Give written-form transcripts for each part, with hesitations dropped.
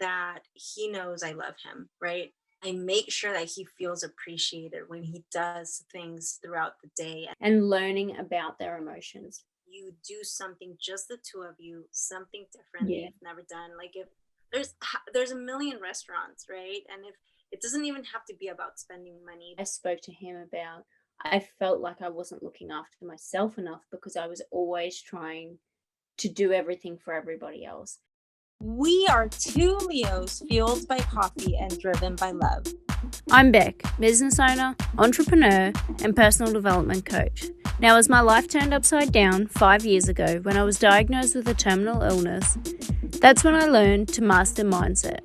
that he knows I love him, right? I make sure that he feels appreciated when he does things throughout the day. and learning about their emotions. You do something, just the two of you, something different that Yeah. you've never done. Like if there's a million restaurants, right? And if it doesn't even have to be about spending money. I spoke to him about, I felt like I wasn't looking after myself enough because I was always trying to do everything for everybody else. We are two Leos fueled by coffee and driven by love. I'm Bec, business owner, entrepreneur, and personal development coach. Now, as my life turned upside down 5 years ago when I was diagnosed with a terminal illness, that's when I learned to master mindset,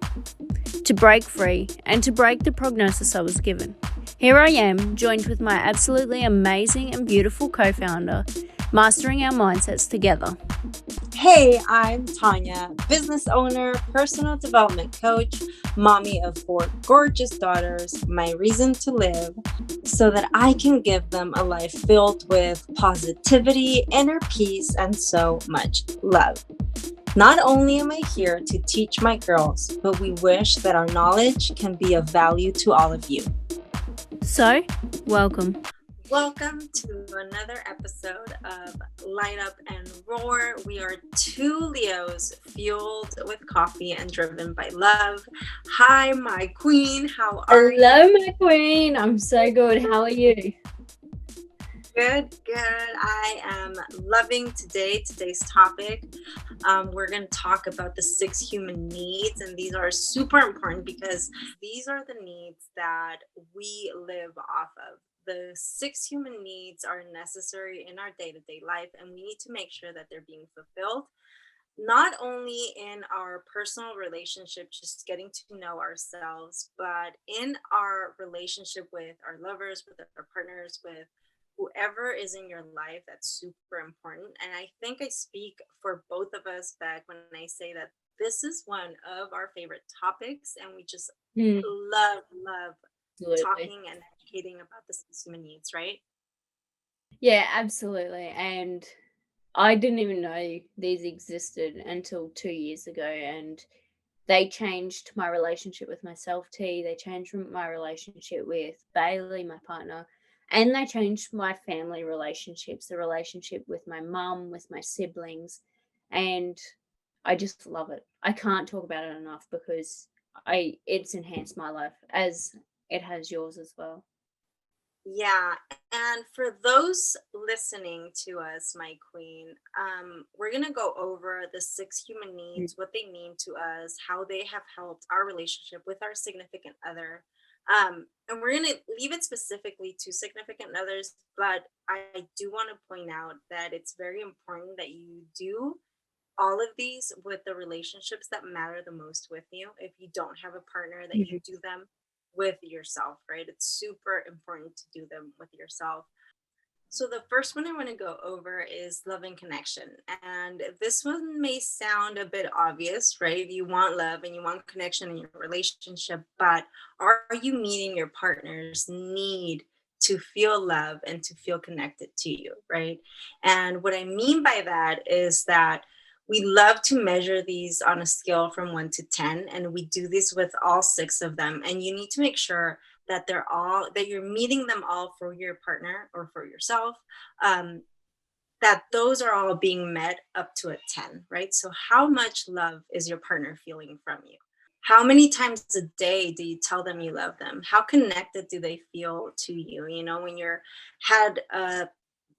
to break free, and to break the prognosis I was given. Here I am, joined with my absolutely amazing and beautiful co-founder, mastering our mindsets together. Hey, I'm Tanya, business owner, personal development coach, mommy of 4 gorgeous daughters, my reason to live, so that I can give them a life filled with positivity, inner peace, and so much love. Not only am I here to teach my girls, but we wish that our knowledge can be of value to all of you. So, welcome. Welcome to another episode of Light Up and Roar. We are two Leos fueled with coffee and driven by love. Hi, my queen. How are you? Hello, my queen. I'm so good. How are you? Good, good. I am loving today's topic. We're going to talk about the 6 human needs, and these are super important because these are the needs that we live off of. The 6 human needs are necessary in our day-to-day life, and we need to make sure that they're being fulfilled. Not only in our personal relationship, just getting to know ourselves, but in our relationship with our lovers, with our partners, with whoever is in your life. That's super important. And I think I speak for both of us back when I say that this is one of our favorite topics, and we just Mm, love absolutely. talking and educating about the human needs, right? Yeah, absolutely. And I didn't even know these existed until 2 years ago. And they changed my relationship with myself, T. They changed my relationship with Bailey, my partner. And they changed my family relationships, the relationship with my mum, with my siblings. And I just love it. I can't talk about it enough because it's enhanced my life as it has yours as well. Yeah, and for those listening to us, my queen, we're gonna go over the 6 human Mm. needs, what they mean to us, how they have helped our relationship with our significant other. And we're gonna leave it specifically to significant others, but I do want to point out that it's very important that you do all of these with the relationships that matter the most with you. If you don't have a partner, that you Mhm. do them with yourself, right? It's super important to do them with yourself. So the first one I want to go over is love and connection. And this one may sound a bit obvious, right? You want love and you want connection in your relationship, but are you meeting your partner's need to feel love and to feel connected to you, right? And what I mean by that is that we love to measure these on a scale from 1 to 10, and we do this with all 6 of them. And you need to make sure that you're meeting them all for your partner or for yourself, um, that those are all being met up to a 10, right? So how much love is your partner feeling from you? How many times a day do you tell them you love them? How connected do they feel to you? When you're had a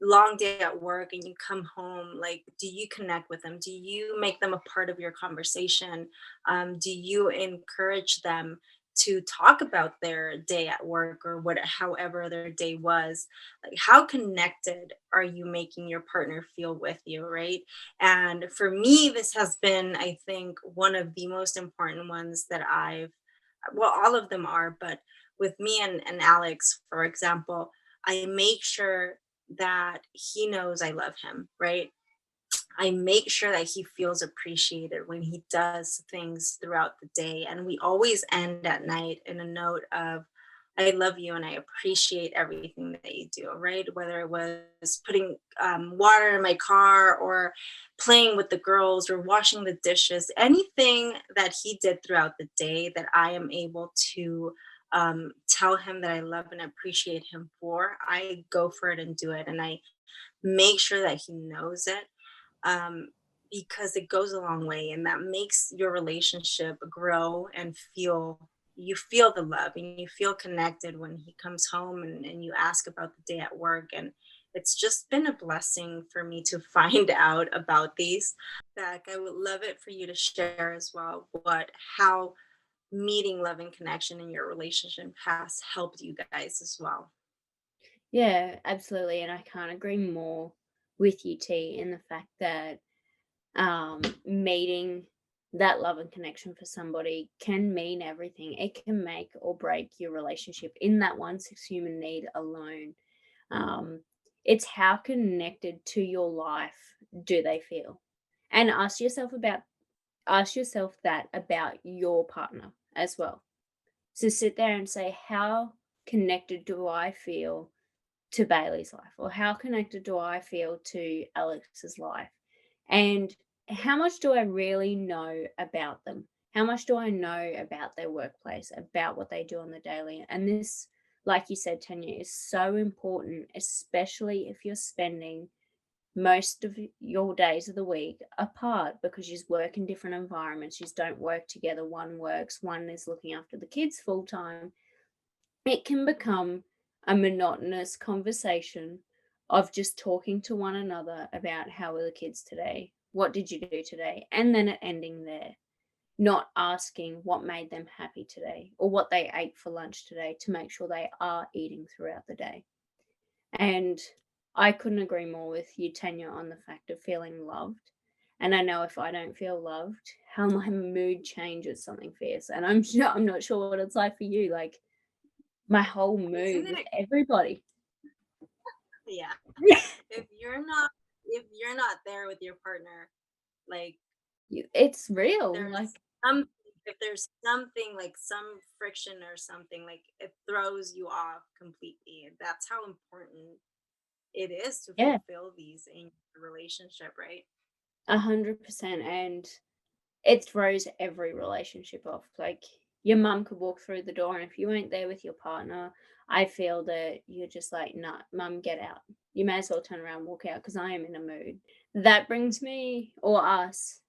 long day at work and you come home, like, do you connect with them? Do you make them a part of your conversation? Do you encourage them to talk about their day at work, or however their day was? Like, how connected are you making your partner feel with you, right? And for me, this has been, I think, one of the most important ones that well, all of them are, but with me and Alex, for example, I make sure that he knows I love him, right? I make sure that he feels appreciated when he does things throughout the day. And we always end at night in a note of, I love you and I appreciate everything that you do, right? Whether it was putting water in my car or playing with the girls or washing the dishes, anything that he did throughout the day that I am able to tell him that I love and appreciate him for, I go for it and do it. And I make sure that he knows it, um, because it goes a long way and that makes your relationship grow and feel, you feel the love and you feel connected when he comes home and you ask about the day at work. And it's just been a blessing for me to find out about these. Back, I would love it for you to share as well what, how meeting love and connection in your relationship has helped you guys as well. Yeah, absolutely. And I can't agree more with you, T, in the fact that meeting that love and connection for somebody can mean everything. It can make or break your relationship in that one six human need alone. Um, it's how connected to your life do they feel? And ask yourself that about your partner as well. So sit there and say, how connected do I feel to Bailey's life? Or how connected do I feel to Alex's life? And how much do I really know about them? How much do I know about their workplace, about what they do on the daily? And this, like you said, Tanya, is so important, especially if you're spending most of your days of the week apart because you work in different environments. You don't work together. One works, one is looking after the kids full time. It can become a monotonous conversation of just talking to one another about how were the kids today? What did you do today? And then it ending there, not asking what made them happy today or what they ate for lunch today to make sure they are eating throughout the day. And I couldn't agree more with you, Tanya, on the fact of feeling loved. And I know if I don't feel loved, how my mood changes something fierce. And I'm not sure what it's like for you. Like my whole Isn't mood with it? everybody. Yeah. If you're not, if you're not there with your partner, like It's real, there's like some, if there's something like some friction or something, like it throws you off completely. And that's how important it is to yeah, fulfill these in your relationship, right? 100%, and it throws every relationship off. Like, your mum could walk through the door, and if you ain't there with your partner, I feel that you're just like, "Nah, mum, get out. You may as well turn around and walk out because I am in a mood." That brings me or us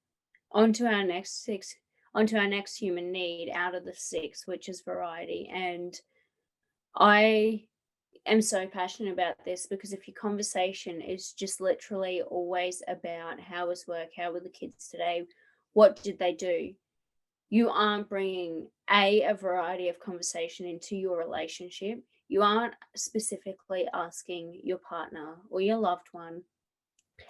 onto our next 6 onto our next human need out of the 6, which is variety, and I am so passionate about this because if your conversation is just literally always about how was work, how were the kids today, what did they do, you aren't bringing a variety of conversation into your relationship. You aren't specifically asking your partner or your loved one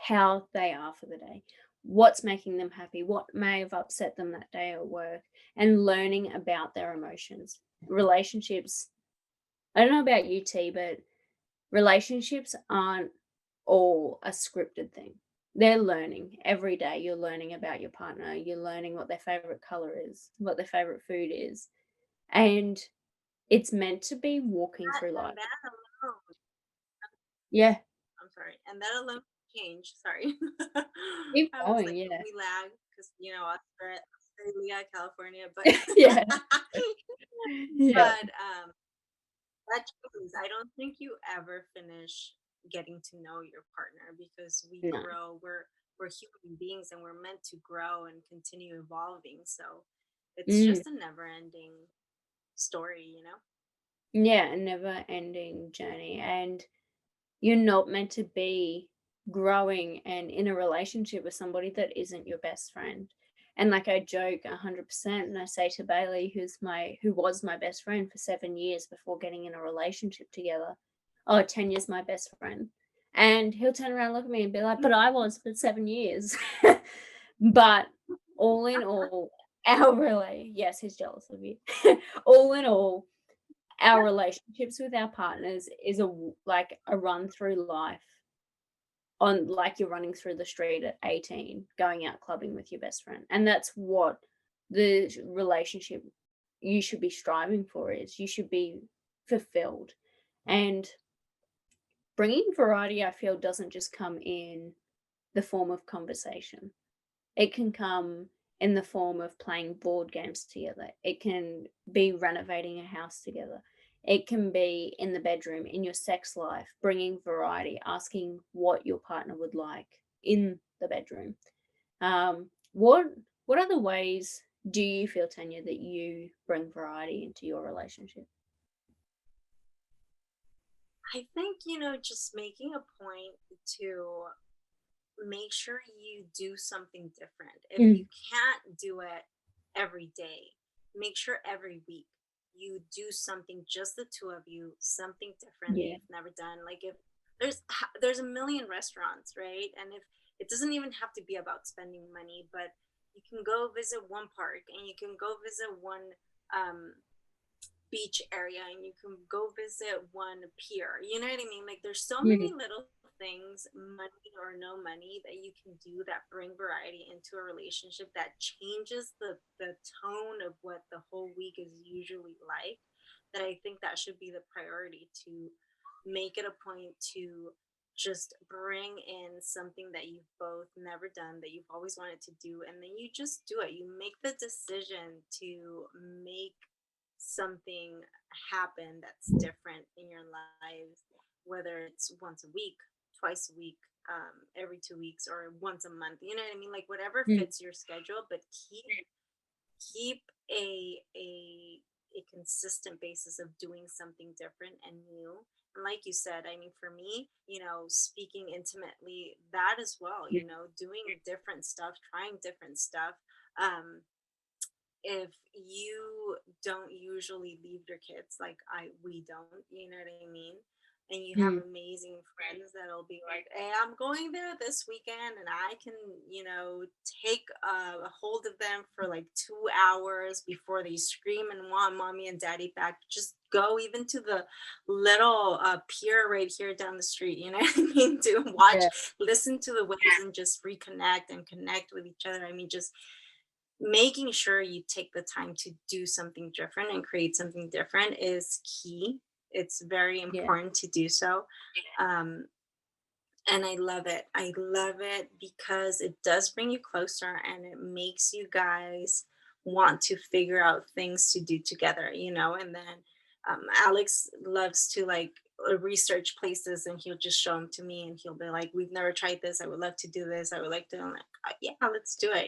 how they are for the day, what's making them happy, what may have upset them that day at work, and learning about their emotions. Relationships, I don't know about you, T, but relationships aren't all a scripted thing. They're learning every day. You're learning about your partner. You're learning what their favorite color is, what their favorite food is. And it's meant to be walking through That, life. and that alone, Yeah. I'm sorry, and that alone change. Sorry, Keep I was going. like, Yeah. we lag because Australia, California, but Yeah. Yeah. but that changes. I don't think you ever finish getting to know your partner because we No. grow. We're human beings and we're meant to grow and continue evolving. So it's Mm. just a never ending story, you know? Yeah. A never ending journey. And you're not meant to be growing and in a relationship with somebody that isn't your best friend. And like I joke 100% and I say to Bailey, who was my best friend for 7 years before getting in a relationship together, oh, 10 years my best friend. And he'll turn around and look at me and be like, but I was for 7 years. But all in all, yes, he's jealous of you. All in all, our relationships with our partners is like a run through life on like you're running through the street at 18 going out clubbing with your best friend, and that's what the relationship you should be striving for is. You should be fulfilled. And bringing variety, I feel, doesn't just come in the form of conversation. It can come in the form of playing board games together. It can be renovating a house together. It can be in the bedroom, in your sex life, bringing variety, asking what your partner would like in the bedroom. What other ways do you feel, Tanya, that you bring variety into your relationship? I think, just making a point to make sure you do something different. If you Mm, can't do it every day, make sure every week you do something, just the two of you, something different that yeah. you've never done. Like, if there's a million restaurants, right? And if it doesn't even have to be about spending money, but you can go visit one park, and you can go visit one um beach area, and you can go visit one pier. You know what I mean? Like, there's so Mm, many little things, money or no money, that you can do that bring variety into a relationship, that changes the tone of what the whole week is usually like. That I think that should be the priority, to make it a point to just bring in something that you've both never done, that you've always wanted to do, and then you just do it. You make the decision to make something happen that's different in your lives, whether it's once a week, twice a week, every 2 weeks, or once a month. You know what I mean? Like, whatever mm, fits your schedule, but keep a consistent basis of doing something different and new. And like you said, I mean, for me, speaking intimately, that as well, mm, doing different stuff, trying different stuff. Um, if you don't usually leave your kids, like we don't, you know what I mean? And you have mm. amazing friends that'll be like, hey, I'm going there this weekend, and I can, take a hold of them for like 2 hours before they scream and want mommy and daddy back. Just go even to the little pier right here down the street, you know what I mean? To watch, Yeah, listen to the waves, and just reconnect and connect with each other. I mean, just making sure you take the time to do something different and create something different is key. It's very yeah, important to do so. Um, and I love it. I love it because it does bring you closer, and it makes you guys want to figure out things to do together, And then Alex loves to like research places, and he'll just show them to me, and he'll be like, we've never tried this. I would love to do this. I would like to. I'm like, yeah, let's do it.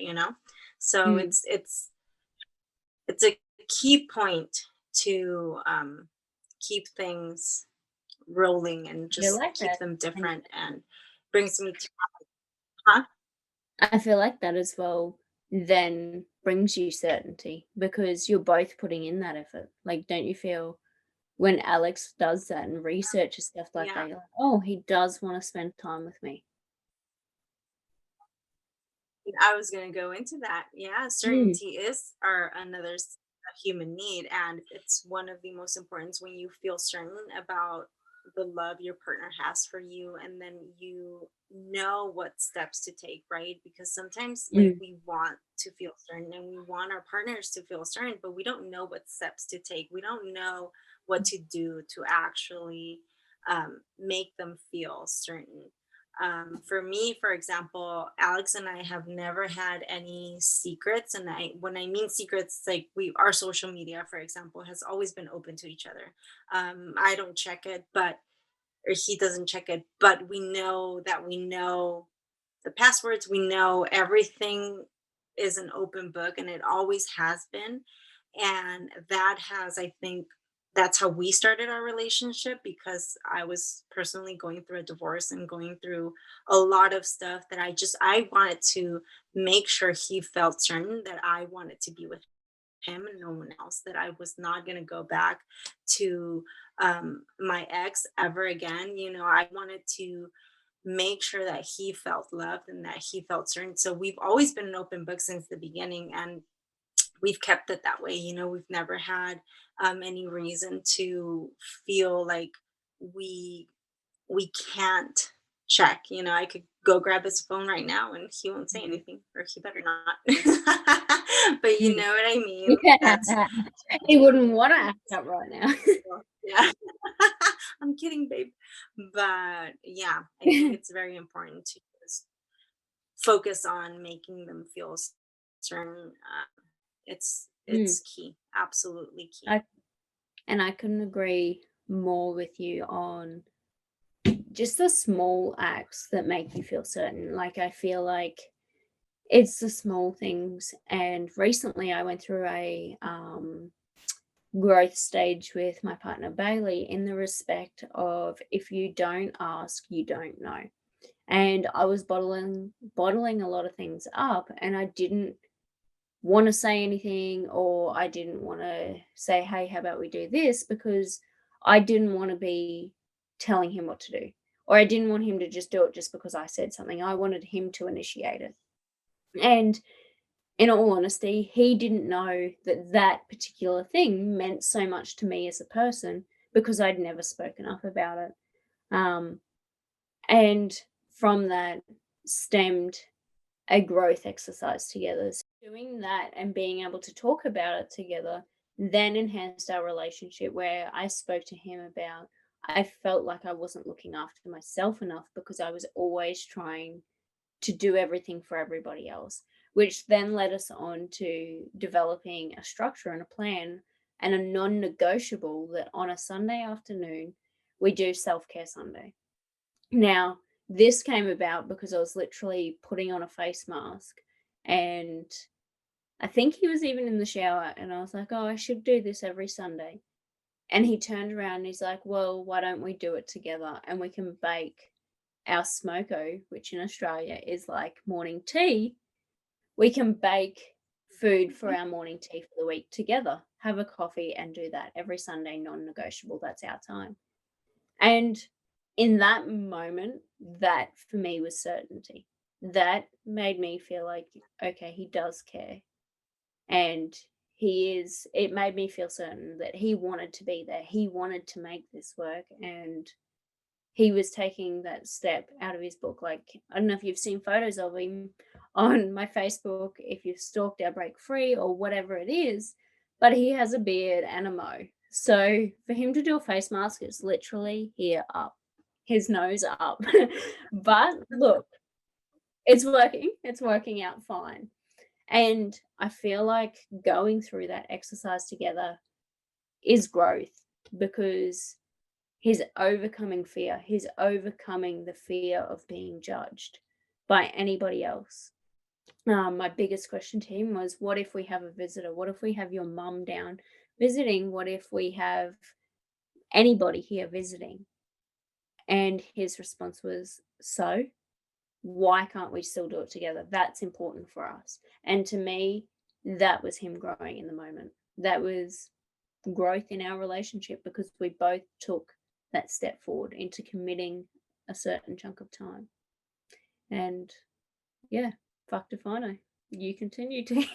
So mm. it's a key point to keep things rolling and I feel just like keep that. them And different, and brings me to, huh? I feel like that as well then brings you certainty because you're both putting in that effort. Like, don't you feel when Alex does that and researches stuff like Yeah, that, you're like, oh, he does want to spend time with me. I was going to go into that. Yeah, Mm, certainty is our another human need, and it's one of the most important when you feel certain about the love your partner has for you, and then you know what steps to take, right? Because sometimes, like, mm, we want to feel certain, and we want our partners to feel certain, but we don't know what steps to take. We don't know what to do to actually make them feel certain. For me, for example, Alex and I have never had any secrets, and when I mean secrets, like, our social media, for example, has always been open to each other. I don't check it, but or he doesn't check it, but we know that we know the passwords. We know everything is an open book, and it always has been. And that has, I think, that's how we started our relationship, because I was personally going through a divorce and going through a lot of stuff that I wanted to make sure he felt certain that I wanted to be with him and no one else, that I was not going to go back to my ex ever again. I wanted to make sure that he felt loved and that he felt certain. So we've always been an open book since the beginning, and we've kept it that way. We've never had any reason to feel like we we can't check. I could go grab his phone right now, and he won't say mm, anything, or he better not. But you mm. know what I mean? That's Yeah. He wouldn't want to act up right now. Yeah. I'm kidding, babe. But yeah, I think it's very important to just focus on making them feel certain. Mm, It's key, absolutely key. I and I couldn't agree more with you on just the small acts that make you feel certain. Like, I feel like it's the small things. And recently I went through a growth stage with my partner Bailey, in the respect of, if you don't ask, you don't know. And I was bottling a lot of things up, and I didn't want to say anything, or I didn't want to say, hey, how about we do this? Because I didn't want to be telling him what to do. Or I didn't want him to just do it just because I said something. I wanted him to initiate it. And in all honesty, he didn't know that that particular thing meant so much to me as a person, because I'd never spoken up about it. Um, and from that stemmed a growth exercise together. So doing that and being able to talk about it together then enhanced our relationship, where I spoke to him about, I felt like I wasn't looking after myself enough because I was always trying to do everything for everybody else, which then led us on to developing a structure and a plan and a non negotiable that on a Sunday afternoon, we do Self Care Sunday. Now, this came about because I was literally putting on a face mask, and I think he was even in the shower, and I was like, "Oh, I should do this every Sunday." And he turned around and he's like, "Well, why don't we do it together and we can bake our smoko, which in Australia is like morning tea. We can bake food for our morning tea for the week together, have a coffee and do that every Sunday, non-negotiable. That's our time." And in that moment, that for me was certainty. That made me feel like, okay, he does care. And it made me feel certain that he wanted to be there. He wanted to make this work. And he was taking that step out of his book. Like, I don't know if you've seen photos of him on my Facebook, if you've stalked our Break Free or whatever it is, but he has a beard and a mo. So for him to do a face mask, it's literally here up, his nose up. But look, it's working out fine. And I feel like going through that exercise together is growth, because he's overcoming fear. He's overcoming the fear of being judged by anybody else. My biggest question to him was, what if we have a visitor? What if we have your mum down visiting? What if we have anybody here visiting? And his response was, so why can't we still do it together? That's important for us. And to me, that was him growing in the moment. That was growth in our relationship, because we both took that step forward into committing a certain chunk of time. And yeah, factifino. You continue to.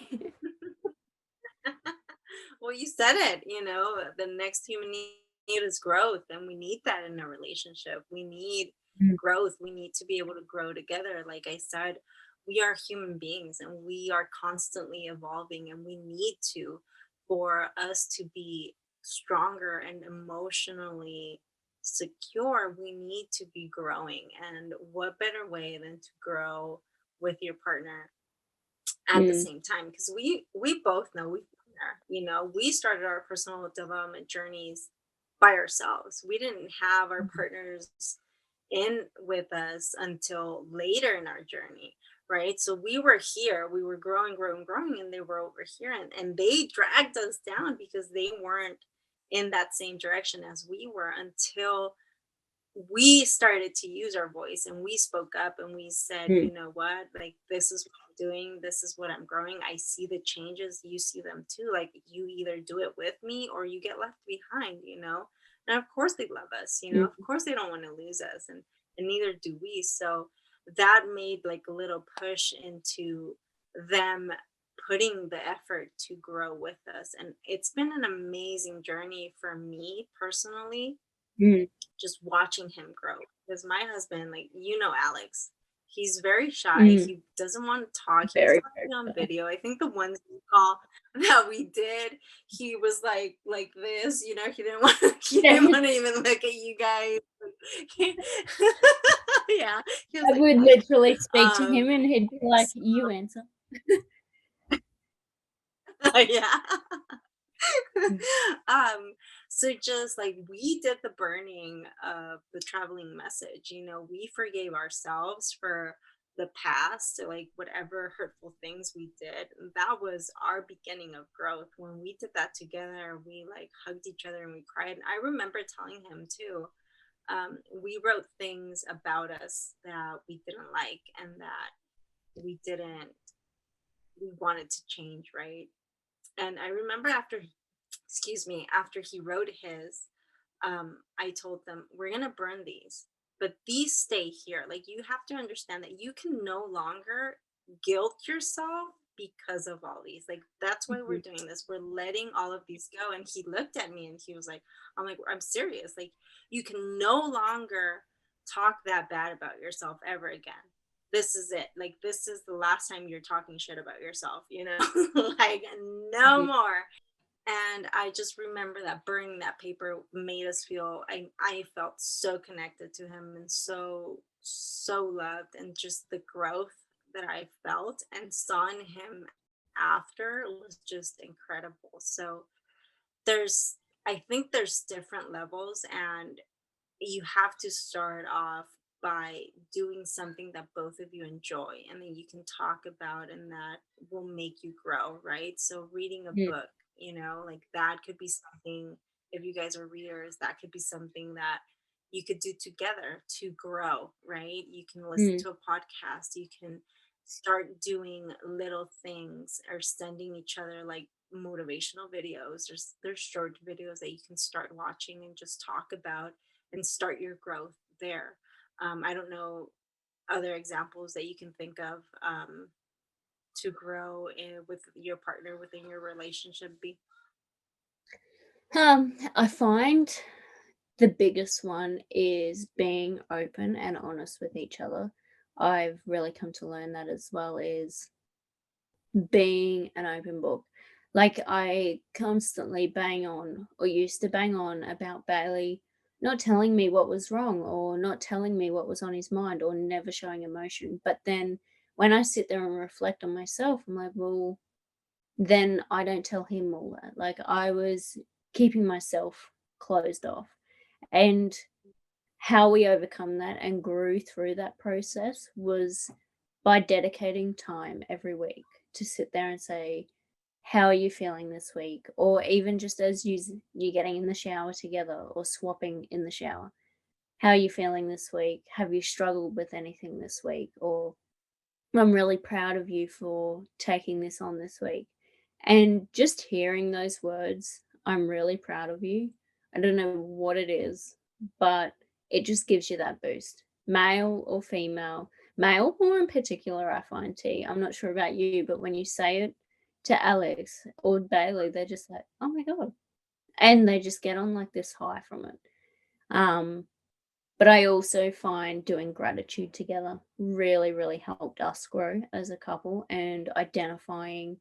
Well, you said it, the next human need is growth, and we need that in a relationship. We need Mm, growth. We need to be able to grow together. Like I said, we are human beings and we are constantly evolving, and we need to, for us to be stronger and emotionally secure, we need to be growing. And what better way than to grow with your partner at the mm, same time, because we both know we started our personal development journeys by ourselves. We didn't have our mhm, partners in with us until later in our journey, right? So we were here, we were growing, and they were over here, and they dragged us down because they weren't in that same direction as we were, until we started to use our voice and we spoke up and we said, mm, you know what, like, this is what I'm doing, this is what I'm growing. I see the changes, you see them too. Like, you either do it with me or you get left behind. And of course they love us, of mm, course they don't want to lose us, and neither do we. So that made like a little push into them putting the effort to grow with us. And it's been an amazing journey for me personally, mm, just watching him grow. Because my husband, like, Alex, He's very shy. Mm, He doesn't want to talk. He doesn't very, want to very be on shy. video. I think the one call that we did, he was like this, he didn't want he didn't Yeah, want to even look at you guys. Yeah, he was I like would that. literally speak to Um, him and he'd be like, "You answer." yeah. Mm, um so just like we did the burning of the traveling message, we forgave ourselves for the past, so, like whatever hurtful things we did. That was our beginning of growth. When we did that together, we like hugged each other and we cried. And I remember telling him too, we wrote things about us that we didn't like and that we didn't we wanted to change, right? And I remember after, excuse me, after he wrote his, I told them, we're going to burn these, but these stay here. Like, you have to understand that you can no longer guilt yourself because of all these. Like, that's why we're mhm, doing this. We're letting all of these go. And he looked at me and he was like, I'm like, I'm serious. Like, you can no longer talk that bad about yourself ever again. This is it. Like, this is the last time you're talking shit about yourself, like, no mhm, more. And I just remember that burning that paper made us feel, I felt so connected to him and so loved, and just the growth that I felt and saw in him after was just incredible. So there's I think there's different levels, and you have to start off by doing something that both of you enjoy and that you can talk about and that will make you grow, right? So reading a mm, book, like that could be something. If you guys are readers, that could be something that you could do together to grow, right? You can listen mm, to a podcast, you can start doing little things or sending each other like motivational videos. There's short videos that you can start watching and just talk about and start your growth there. I don't know other examples that you can think of, to grow with your partner within your relationship. Be I find the biggest one is being open and honest with each other. I've really come to learn that as well, is being an open book. Like, I constantly bang on, or used to bang on, about Bailey not telling me what was wrong, or not telling me what was on his mind, or never showing emotion. But then when I sit there and reflect on myself, I'm like, well, then I don't tell him all that. Like, I was keeping myself closed off. And how we overcome that and grew through that process was by dedicating time every week to sit there and say, "How are you feeling this week?" Or even just as you getting in the shower together or swapping in the shower. "How are you feeling this week? Have you struggled with anything this week?" Or, "I'm really proud of you for taking this on this week." And just hearing those words, "I'm really proud of you," I don't know what it is, but it just gives you that boost. Male or female, male more in particular, I find T. I'm not sure about you, but when you say it to Alex or Bailey, they're just like, "Oh my God." And they just get on like this high from it. Um, but I also find doing gratitude together really, really helped us grow as a couple, and identifying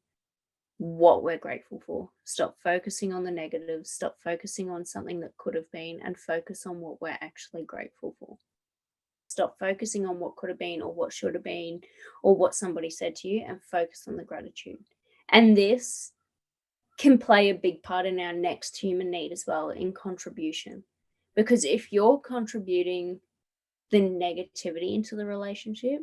what we're grateful for. Stop focusing on the negatives, stop focusing on something that could have been, and focus on what we're actually grateful for. Stop focusing on what could have been or what should have been or what somebody said to you, and focus on the gratitude. And this can play a big part in our next human need as well, in contribution. Because if you're contributing the negativity into the relationship,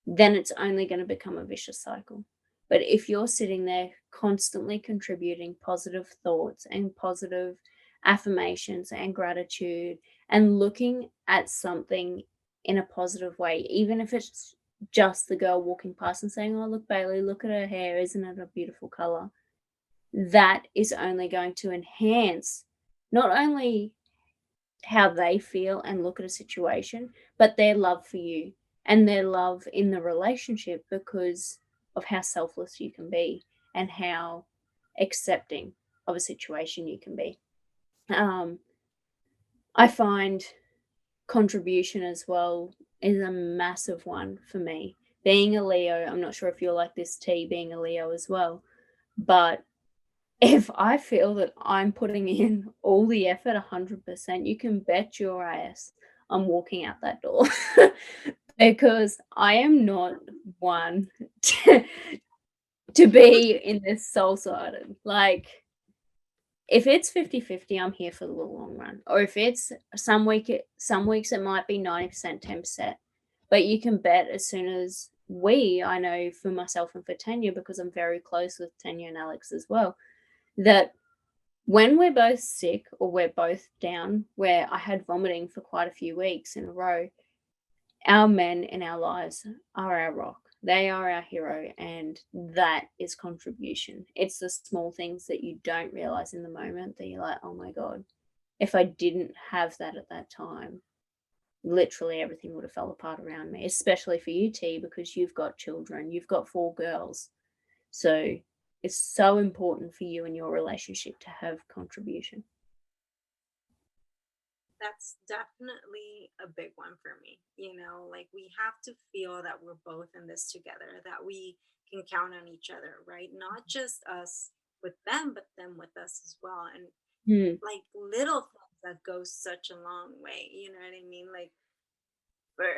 then it's only going to become a vicious cycle. But if you're sitting there constantly contributing positive thoughts and positive affirmations and gratitude, and looking at something in a positive way, even if it's just the girl walking past and saying, "Oh, look, Bailey, look at her hair. Isn't it a beautiful color?" That is only going to enhance not only how they feel and look at a situation, but their love for you and their love in the relationship, because of how selfless you can be and how accepting of a situation you can be. Um, I find contribution as well. is a massive one for me. Being a Leo, I'm not sure if you're like this T, being a Leo as well, but if I feel that I'm putting in all the effort 100%, you can bet your ass I'm walking out that door because I am not one to, to be in this soul-sided. Like, if it's 50-50, I'm here for the long run. Or if it's some weeks it might be 90%, 10%. But you can bet as soon as I know for myself and for Tanya, because I'm very close with Tanya and Alex as well, that when we're both sick or we're both down, where I had vomiting for quite a few weeks in a row, our men in our lives are our rock. They are our hero, and that is contribution. It's the small things that you don't realize in the moment that you're like, oh my God, if I didn't have that at that time, literally everything would have fell apart around me, especially for you, T, because you've got children, you've got 4 girls. So it's so important for you and your relationship to have contribution. That's definitely a big one for me. You know, like we have to feel that we're both in this together, that we can count on each other, right? Not just us with them, but them with us as well. And Mm, like little things that go such a long way. You know what I mean? Like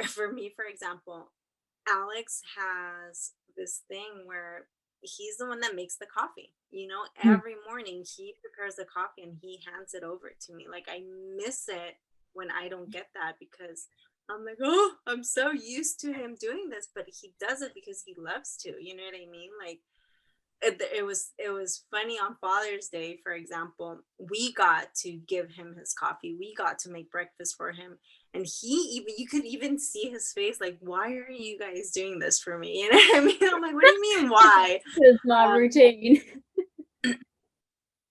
for me, for example, Alex has this thing where he's the one that makes the coffee. You know, mm, every morning he prepares the coffee and he hands it over to me. Like I miss it when I don't get that because I'm like, oh, I'm so used to him doing this, but he does it because he loves to. You know what I mean? Like it was funny on Father's Day, for example. We got to give him his coffee. We got to make breakfast for him, and he even you could even see his face, like, "Why are you guys doing this for me?" You know what I mean? I'm like, "What do you mean, why?" That's my Um, routine.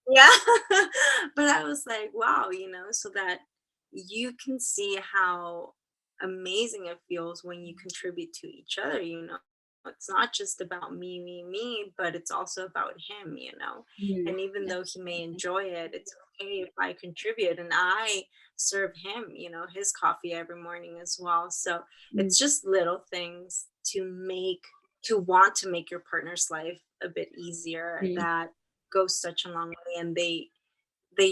yeah, but I was like, "Wow," so that you can see how amazing it feels when you contribute to each other. It's not just about me, but it's also about him. Mm, And even though he may absolutely. enjoy it, it's okay if I contribute and I serve him, his coffee every morning as well. So Mm, it's just little things to want to make your partner's life a bit easier mm, that goes such a long way, and they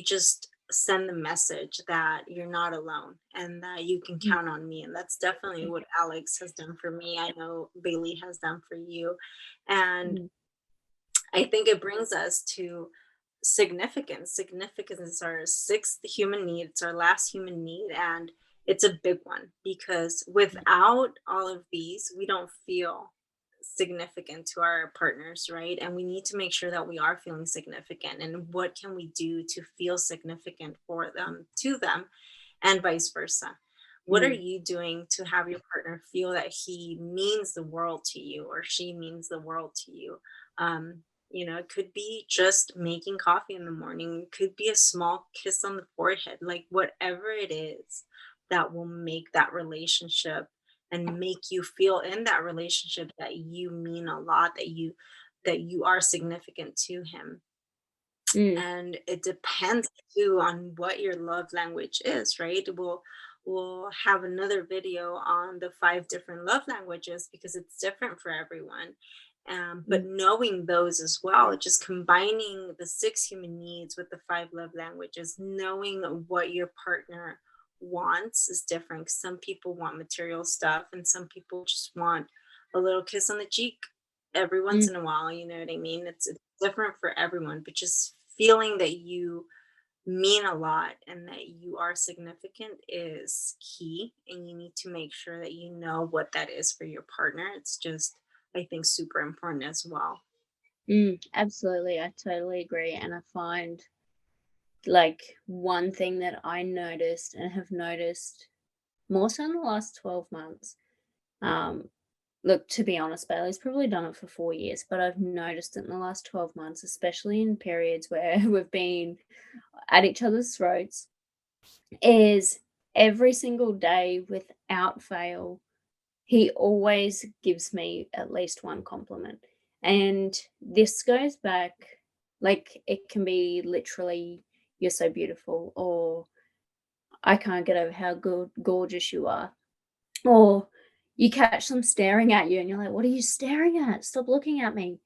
just send the message that you're not alone and that you can mm, count on me. And that's definitely what Alex has done for me. I know Bailey has done for you. And mm, I think it brings us to significance. Significance is our sixth human need, it's our last human need. And it's a big one because without all of these, we don't feel significant to our partners, right? And we need to make sure that we are feeling significant. And what can we do to feel significant for them, to them, and vice versa? What are mm, you doing to have your partner feel that he means the world to you or she means the world to you? It could be just making coffee in the morning, it could be a small kiss on the forehead, like whatever it is that will make that relationship and make you feel in that relationship that you mean a lot, that you are significant to him. mm, And it depends too on what your love language is, right? We'll have another video on the 5 different love languages because it's different for everyone. But mm, knowing those as well, just combining the 6 human needs with the 5 love languages, knowing what your partner wants is different. 'Cause some people want material stuff and some people just want a little kiss on the cheek every once mm, in a while. You know what I mean? It's different for everyone, but just feeling that you mean a lot and that you are significant is key. And you need to make sure that you know what that is for your partner. It's just, I think, super important as well. absolutely, I totally agree, and I find, like, one thing that I noticed and have noticed more so in the last 12 months, um, look, to be honest, Bailey's probably done it for 4 years, but I've noticed it in the last 12 months, especially in periods where we've been at each other's throats, is every single day without fail, he always gives me at least one compliment. And this goes back, like, it can be literally, "You're so beautiful," or "I can't get over how good gorgeous you are." Or you catch them staring at you and you're like, "What are you staring at? Stop looking at me."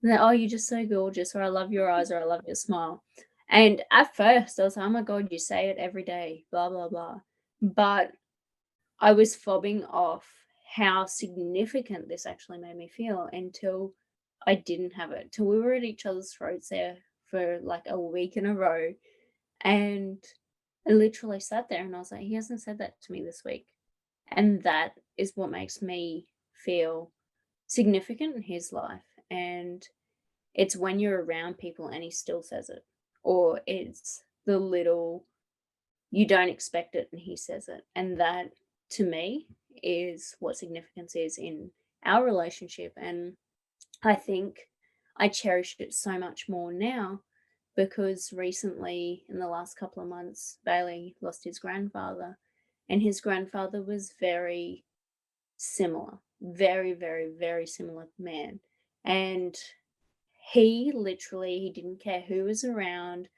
And they're, "Oh, you're just so gorgeous," or "I love your eyes," or "I love your smile." And at first, I was like, "Oh my god, you say it every day, blah, blah, blah." But I was fobbing off how significant this actually made me feel until I didn't have it, till we were at each other's throats there for, like, a week in a row, and I literally sat there and I was like, "He hasn't said that to me this week." And that is what makes me feel significant in his life, and it's when you're around people and he still says it, or it's the little you don't expect it and he says it, and that, to me, is what significance is in our relationship, and I think I cherish it so much more now because recently, in the last couple of months, Bailey lost his grandfather, and his grandfather was very similar, very, very, very similar man. And he didn't care who was around.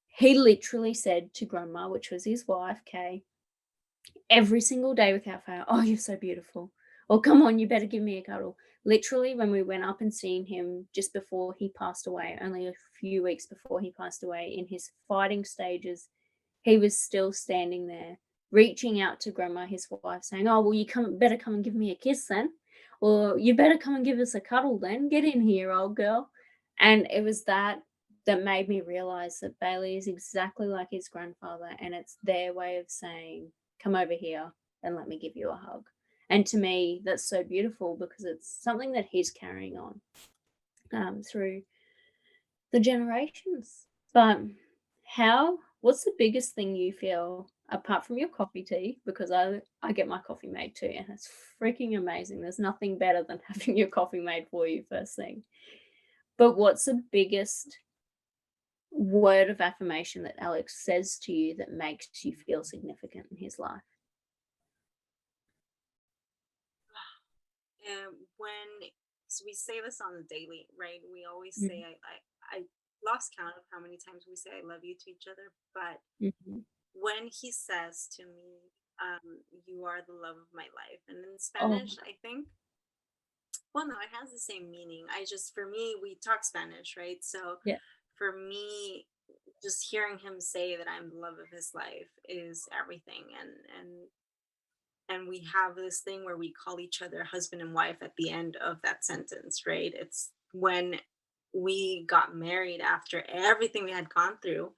He literally said to grandma, which was his wife, Kay, every single day without fail, "Oh, you're so beautiful." Or, "Come on, you better give me a cuddle." Literally, when we went up and seen him just before he passed away, only a few weeks before he passed away, in his fighting stages, he was still standing there, reaching out to grandma, his wife, saying, "Oh, well, you better come and give me a kiss then," or, "You better come and give us a cuddle then. Get in here, old girl." And it was that made me realize that Bailey is exactly like his grandfather, and it's their way of saying, "Come over here and let me give you a hug." And to me, that's so beautiful because it's something that he's carrying on through the generations. But what's the biggest thing you feel apart from your coffee tea? Because I get my coffee made too, and it's freaking amazing. There's nothing better than having your coffee made for you first thing. But what's the biggest word of affirmation that Alex says to you that makes you feel significant in his life? And when so we say this on the daily, right? We always say Mm, I lost count of how many times we say I love you to each other, but mhm. when he says to me, you are the love of my life, and in Oh, Spanish, I think, well, no, it has the same meaning. I just, for me, we talk Spanish, right? So yeah. for me, just hearing him say that I'm the love of his life is everything. And we have this thing where we call each other husband and wife at the end of that sentence, right? It's when we got married after everything we had gone through,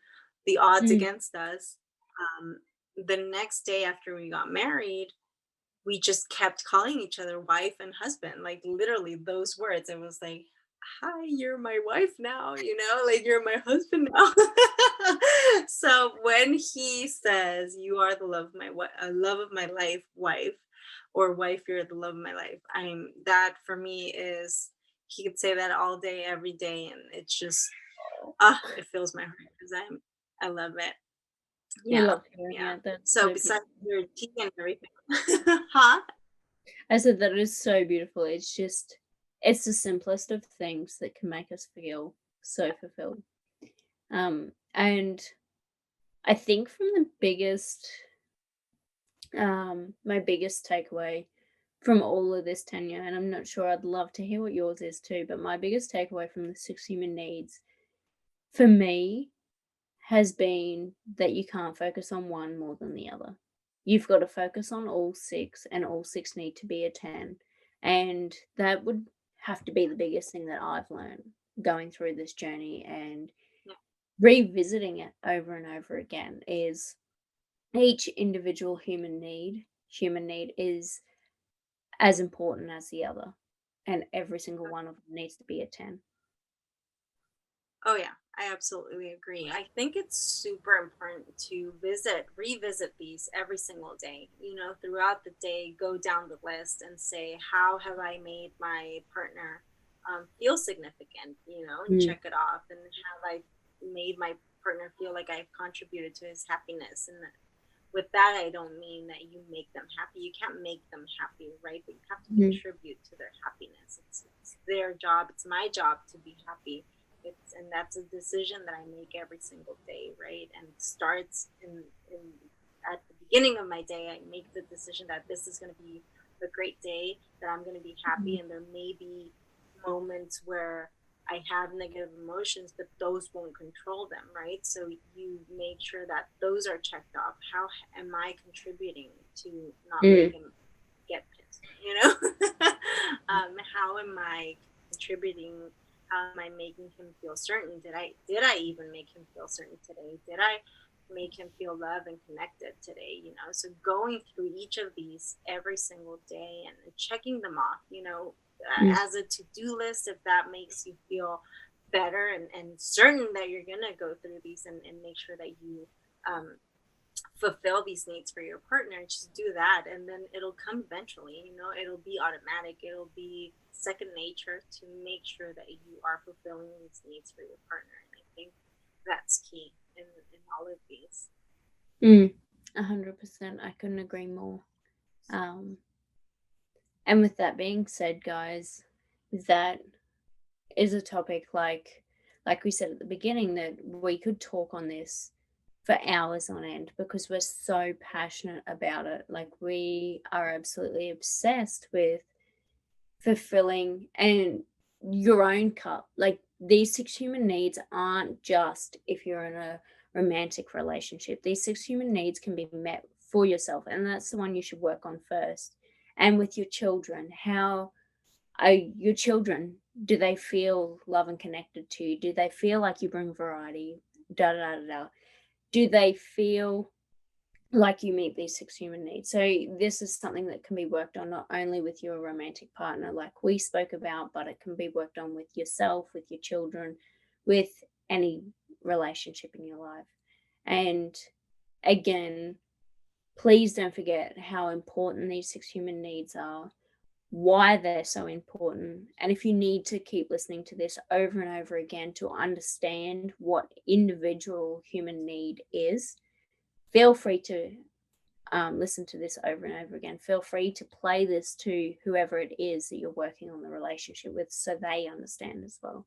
the odds Mm. against us. Um, the next day after we got married, we just kept calling each other wife and husband, like literally those words. It was like, hi, you're my wife now, like you're my husband now. So when he says, you are the love of love of my life, wife, or wife, you're the love of my life, that for me is, he could say that all day, every day, and it's just, it fills my heart because I love it. We Yeah, love hearing yeah. it. That's So so besides beautiful. your tea and everything, huh? I said that is so beautiful. It's the simplest of things that can make us feel so fulfilled. And I think from my biggest takeaway from all of this, Tanya, and I'm not sure, I'd love to hear what yours is too, but my biggest takeaway from the 6 human needs for me has been that you can't focus on one more than the other. You've got to focus on all six, and all six need to be a 10. And that would have to be the biggest thing that I've learned going through this journey and Yeah. revisiting it over and over again is each individual human need is as important as the other. And every single one of them needs to be a 10. Oh yeah, I absolutely agree. I think it's super important to revisit these every single day. Throughout the day, go down the list and say, how have I made my partner feel significant? And Mm, check it off. And have I made my partner feel like I've contributed to his happiness? And with that, I don't mean that you make them happy. You can't make them happy, right? But you have to mhm, contribute to their happiness. It's their job. It's my job to be happy. And that's a decision that I make every single day, right? And it starts in at the beginning of my day, I make the decision that this is going to be a great day, that I'm going to be happy, and there may be moments where I have negative emotions, but those won't control them, right? So you make sure that those are checked off. How am I contributing to not make Mm. him get pissed? You know, how am I contributing? How am I making him feel certain? Did I even make him feel certain today? Did I make him feel loved and connected today? You know, so going through each of these every single day and checking them off. You know, Mm. as a to-do list, if that makes you feel better and certain that you're gonna go through these and make sure that you fulfill these needs for your partner, just do that, and then it'll come eventually. You know, it'll be automatic, it'll be second nature to make sure that you are fulfilling these needs for your partner. And I think that's key in all of these. 100%. I couldn't agree more. And with that being said, guys, that is a topic like we said at the beginning, that we could talk on this for hours on end because we're so passionate about it. Like, we are absolutely obsessed with fulfilling and your own cup. Like, these 6 human needs aren't just if you're in a romantic relationship. These 6 human needs can be met for yourself, and that's the one you should work on first. And with your children, how are your children? Do they feel love and connected to you? Do they feel like you bring variety? Da da da da. Do they feel like you meet these 6 human needs? So this is something that can be worked on not only with your romantic partner, like we spoke about, but it can be worked on with yourself, with your children, with any relationship in your life. And again, please don't forget how important these 6 human needs are, why they're so important. And if you need to keep listening to this over and over again to understand what individual human need is, feel free to listen to this over and over again. Feel free to play this to whoever it is that you're working on the relationship with so they understand as well.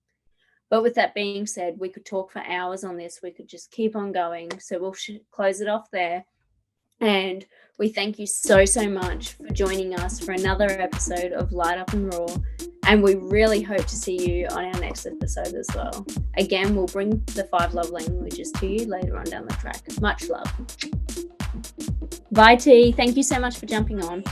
But with that being said, we could talk for hours on this. We could just keep on going. So we'll close it off there. And we thank you so, so much for joining us for another episode of Light Up and Raw. And we really hope to see you on our next episode as well. Again, we'll bring the 5 love languages to you later on down the track. Much love. Bye, T. Thank you so much for jumping on.